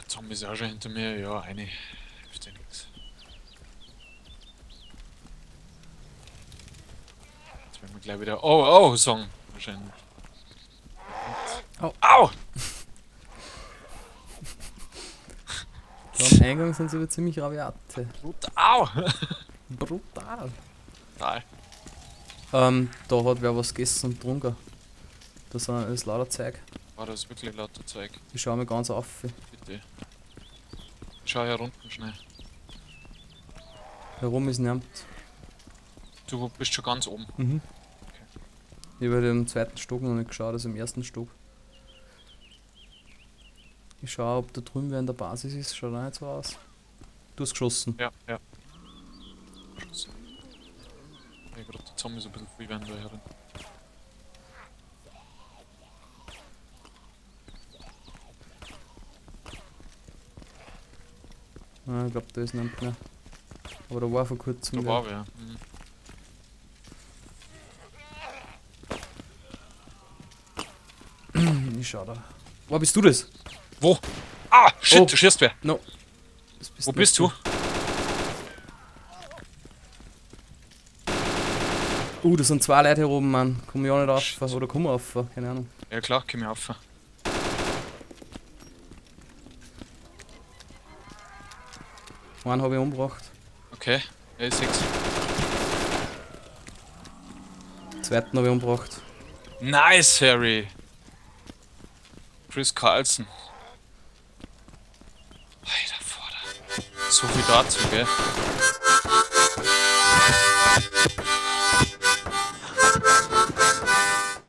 Zombies auch schon hinter mir, ja, eine. Hilft ja nichts. Jetzt werden wir gleich wieder oh sagen. Wahrscheinlich. Au. Au! Da am Eingang sind sie aber ziemlich rabiate. Au! Brutal. Nein. Da hat wer was gegessen und getrunken. Das ist lauter Zeug. War das wirklich lauter Zeug? Ich schaue mir ganz auf. Bitte. Schau hier unten schnell. Herum ist niemand. Du bist schon ganz oben. Mhm. Ich habe im zweiten Stock noch nicht geschaut, also im ersten Stock. Ich schaue, ob da drüben wer in der Basis ist. Schaut auch nicht so aus. Du hast geschossen. Ja, ja. Schuss. Ja, gerade die Zombies ein bisschen viel werden da herin. Ah, ich glaube, da ist niemand mehr. Aber da war vor kurzem Da wer. war wer. Ich schau da. Wo bist du das? Wo? Ah! Shit, Oh. du schießt wer. No. Das Wo nicht bist du? Da sind zwei Leute hier oben, Mann. Komm ich auch nicht rauf. Oder komm rauf, keine Ahnung. Ja klar, komm mir auf. Einen habe ich umgebracht. Okay, ja, ich seh's. Zweiten habe ich umgebracht. Nice, Harry! Chris Carlson. Alter, Vater. So viel dazu, gell?